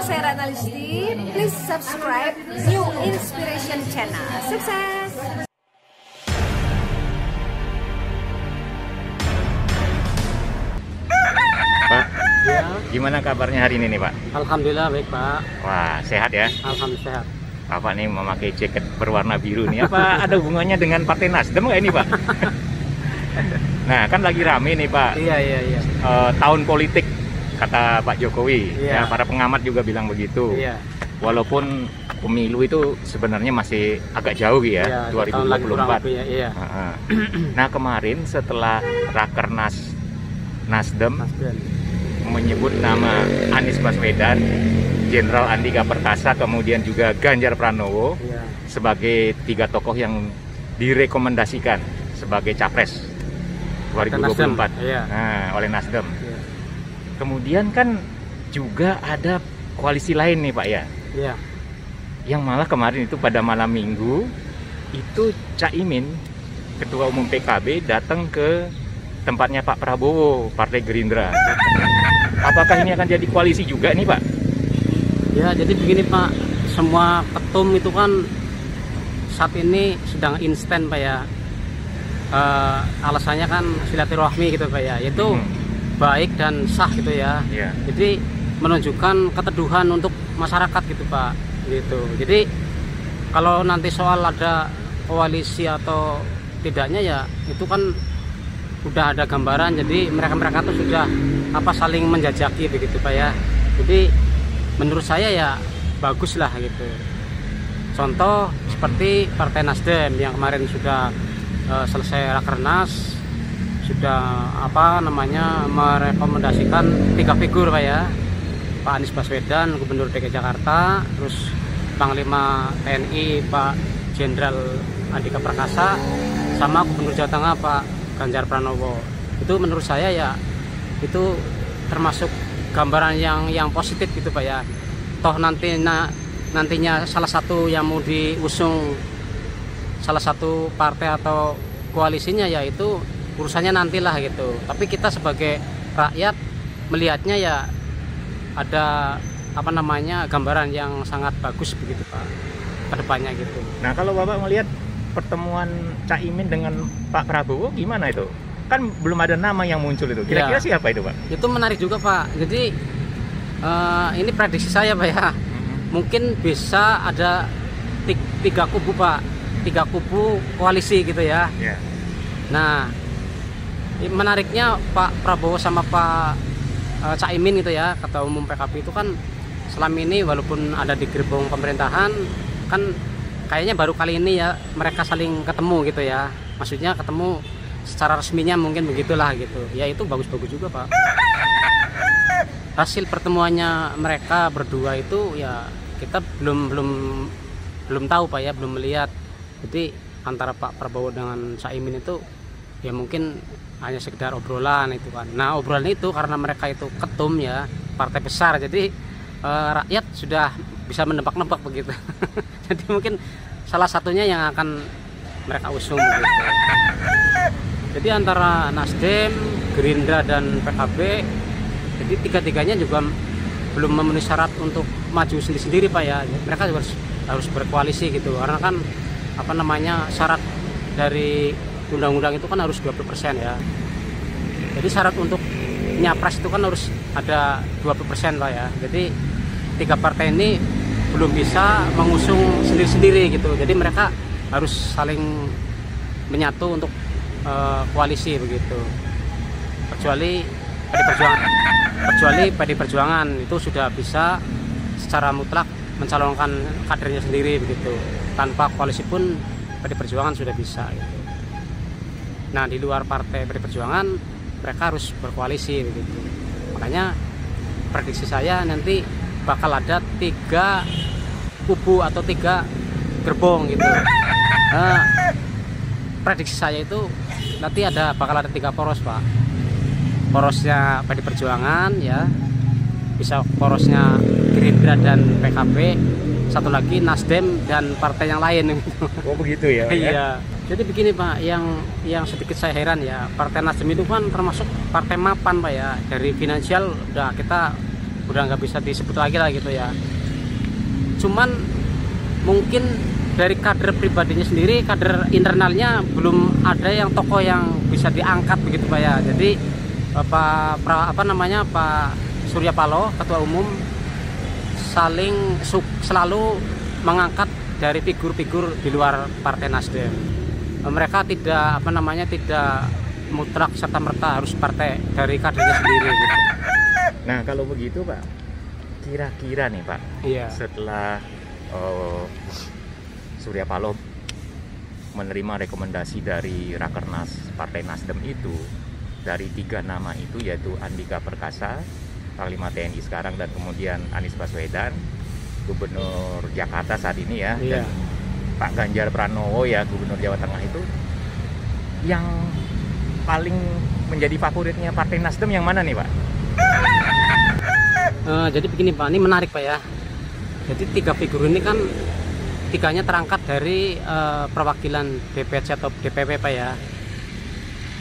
saya Ratna Listi. Please subscribe New Inspiration Channel. Sukses! Pak, Ya, gimana kabarnya hari ini nih Pak? alhamdulillah baik Pak. Wah, sehat ya? Alhamdulillah sehat. Bapak nih memakai jaket berwarna biru nih. Apa ada hubungannya dengan Partai Nasdem nggak ini Pak? Nah, kan lagi rame nih Pak. Iya. Tahun politik kata Pak Jokowi. Iya. Ya, para pengamat juga bilang begitu. Iya. Walaupun pemilu itu sebenarnya masih agak jauh ya, Iya, 2 tahun lagi kurang 2024. lebih ya. Iya. Nah, kemarin setelah Rakernas Nasdem Nasdem. menyebut nama Anies Baswedan, Jenderal Andika Perkasa, kemudian juga Ganjar Pranowo Iya. sebagai 3 tokoh yang direkomendasikan sebagai capres 2024 Iya. nah, oleh Nasdem. Iya. Kemudian kan juga ada koalisi lain nih Pak ya, Iya. yang malah kemarin itu pada malam minggu itu Caimin, Ketua Umum PKB, datang ke tempatnya Pak Prabowo, Partai Gerindra. Apakah ini akan jadi koalisi juga nih Pak? Ya, jadi begini Pak, semua ketum itu kan saat ini sedang instan Pak ya. Alasannya kan silaturahmi gitu Pak ya. Itu baik dan sah gitu ya. Iya. Jadi menunjukkan keteduhan untuk masyarakat gitu Pak. Gitu. Jadi kalau nanti soal ada koalisi atau tidaknya ya itu kan udah ada gambaran, jadi mereka tuh sudah saling menjajaki begitu Pak ya. Jadi menurut saya ya bagus lah gitu. Contoh seperti Partai Nasdem yang kemarin sudah selesai Rakernas, sudah merekomendasikan 3 figur Pak ya, Pak Anies Baswedan Gubernur DKI Jakarta, terus Panglima TNI Pak Jenderal Andika Perkasa, sama Gubernur Jawa Tengah Pak Ganjar Pranowo. Itu menurut saya ya itu termasuk gambaran yang positif gitu Pak ya. Toh nantinya salah satu yang mau diusung salah satu partai atau koalisinya ya itu urusannya nantilah gitu. Tapi kita sebagai rakyat melihatnya ya ada gambaran yang sangat bagus begitu Pak ke depannya gitu. Nah, kalau Bapak melihat pertemuan Caimin dengan Pak Prabowo gimana itu? Kan belum ada nama yang muncul itu. Kira-kira Ya, siapa itu Pak? itu menarik juga Pak. Jadi ini prediksi saya Pak ya. Mungkin bisa ada 3 kubu Pak. 3 kubu koalisi gitu ya. Ya. Nah, menariknya Pak Prabowo sama Pak Caimin gitu ya, Ketua Umum PKB itu kan selama ini walaupun ada di gerbong pemerintahan kan kayaknya baru kali ini ya mereka saling ketemu gitu ya. Maksudnya ketemu secara resminya mungkin begitulah gitu. Ya itu bagus-bagus juga Pak. Hasil pertemuannya mereka berdua itu ya kita belum tahu Pak ya, belum melihat. Jadi antara Pak Prabowo dengan Caimin itu ya mungkin hanya sekedar obrolan itu kan. Nah, obrolan itu karena mereka itu ketum ya, partai besar. Jadi rakyat sudah bisa menebak-nebak begitu. Jadi mungkin salah satunya yang akan mereka usung begitu. Jadi antara Nasdem, Gerindra dan PKB, jadi 3-tiganya juga belum memenuhi syarat untuk maju sendiri-sendiri Pak ya. Mereka juga harus berkoalisi gitu. Karena kan syarat dari undang-undang itu kan harus 20% ya. Jadi syarat untuk nyapres itu kan harus ada 20% Pak ya. Jadi 3 partai ini belum bisa mengusung sendiri-sendiri gitu. Jadi mereka harus saling menyatu untuk koalisi begitu. Kecuali PD Perjuangan itu sudah bisa secara mutlak mencalonkan kadernya sendiri begitu. Tanpa koalisi pun PD Perjuangan sudah bisa gitu. Nah, di luar partai PD Perjuangan mereka harus berkoalisi begitu. Makanya prediksi saya nanti bakal ada 3 kubu atau 3 gerbong gitu. Prediksi saya itu nanti bakal ada 3 poros Pak. Porosnya PD Perjuangan ya, bisa porosnya Gerindra dan PKB, satu lagi Nasdem dan partai yang lain. Oh begitu ya? Iya. Jadi begini Pak, yang sedikit saya heran ya, Partai Nasdem itu kan termasuk partai mapan Pak ya. Dari finansial udah kita udah nggak bisa disebut lagi lah gitu ya. Cuman mungkin dari kader pribadinya sendiri, kader internalnya belum ada yang tokoh yang bisa diangkat begitu Pak ya. Jadi Pak Surya Paloh Ketua Umum selalu mengangkat dari figur-figur di luar Partai Nasdem. Mereka tidak tidak mutlak serta merta harus partai dari kadernya sendiri gitu. Nah kalau begitu Pak, kira-kira nih Pak, Iya. setelah Surya Paloh menerima rekomendasi dari Rakernas Partai Nasdem itu, dari 3 nama itu yaitu Andika Perkasa, Panglima TNI sekarang, dan kemudian Anies Baswedan, Gubernur Jakarta saat ini ya, Iya. dan Pak Ganjar Pranowo ya, Gubernur Jawa Tengah, itu yang paling menjadi favoritnya Partai Nasdem yang mana nih Pak? Jadi begini Pak, ini menarik Pak ya. Jadi 3 figur ini kan 3-nya terangkat dari perwakilan DPC atau DPP Pak ya.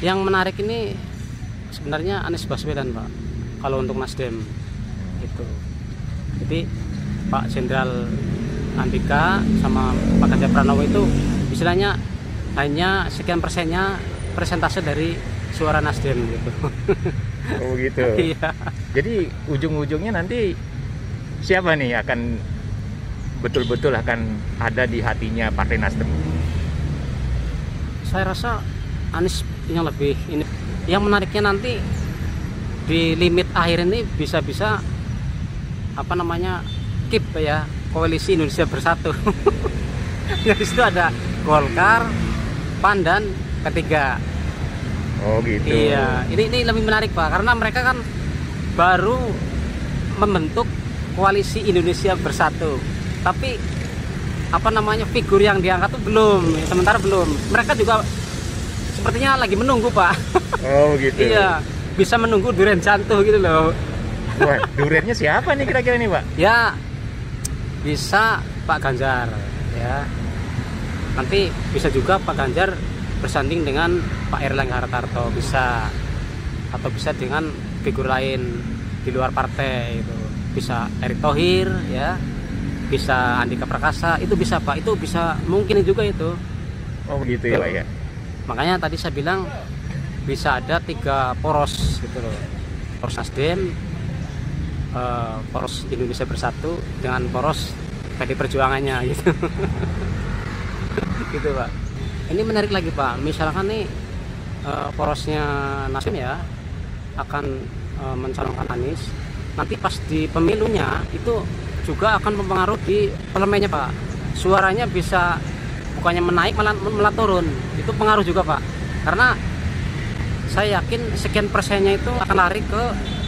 Yang menarik ini sebenarnya Anies Baswedan Pak, kalau untuk Nasdem itu. Jadi Pak Jenderal Andika sama Pak Ganjar Pranowo itu istilahnya hanya sekian persentase dari suara Nasdem gitu. Oh gitu. Iya. Jadi ujung-ujungnya nanti siapa nih akan betul-betul akan ada di hatinya Partai Nasdem? Saya rasa Anies yang lebih ini. Yang menariknya nanti di limit akhir ini bisa-bisa KIP ya, Koalisi Indonesia Bersatu. Di situ ada Golkar, PAN, dan P3. Oh gitu. Iya, ini lebih menarik Pak, karena mereka kan baru membentuk Koalisi Indonesia Bersatu. Tapi figur yang diangkat tuh belum, sementara belum. Mereka juga sepertinya lagi menunggu Pak. Oh gitu. Iya, bisa menunggu durian jatuh gitu loh. Wah, duriannya siapa nih kira-kira nih Pak? Ya, bisa Pak Ganjar ya. Nanti bisa juga Pak Ganjar bersanding dengan Pak Erlangga Hartarto, bisa, atau bisa dengan figur lain di luar partai itu. Bisa Erick Thohir ya. Bisa Andika Perkasa, itu bisa Pak, itu bisa mungkin juga itu. Oh begitu ya Pak ya. Makanya tadi saya bilang bisa ada 3 poros gitu loh. Poros Nasdem, poros Indonesia Bersatu, dengan poros PD Perjuangannya gitu. Gitu Pak. Ini menarik lagi Pak, misalkan nih porosnya Nasdem ya akan mencalonkan Anies, nanti pas di pemilunya itu juga akan mempengaruhi parlemennya Pak. Suaranya bisa bukannya menaik malah turun. Itu pengaruh juga Pak. Karena saya yakin sekian persennya itu akan lari ke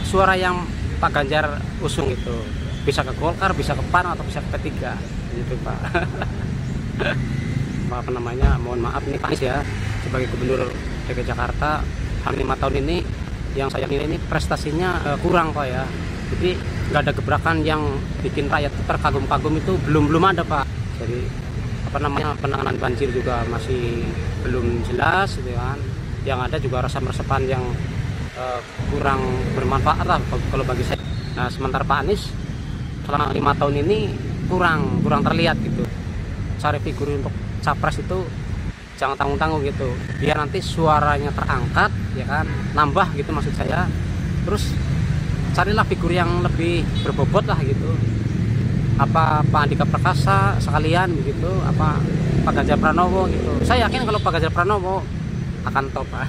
suara yang Pak Ganjar usung itu. Bisa ke Golkar, bisa ke PAN, atau bisa ke P3 gitu Pak. Mohon maaf nih Pak Anies ya, sebagai Gubernur DKI Jakarta hampir 5 tahun ini, yang saya nilai ini prestasinya kurang Pak ya. Jadi nggak ada gebrakan yang bikin rakyat terkagum-kagum, itu belum ada Pak. Jadi penanganan banjir juga masih belum jelas gitu kan. Yang ada juga resep-resepan yang kurang bermanfaat lah kalau bagi saya. Nah sementara Pak Anies selama 5 tahun ini kurang terlihat gitu. Cari figur untuk capres itu jangan tanggung-tanggung gitu, biar nanti suaranya terangkat ya kan, nambah gitu maksud saya. Terus carilah figur yang lebih berbobot lah gitu, apa Pak Andika Perkasa sekalian begitu, apa Pak Ganjar Pranowo gitu. Saya yakin kalau Pak Ganjar Pranowo akan top Pak.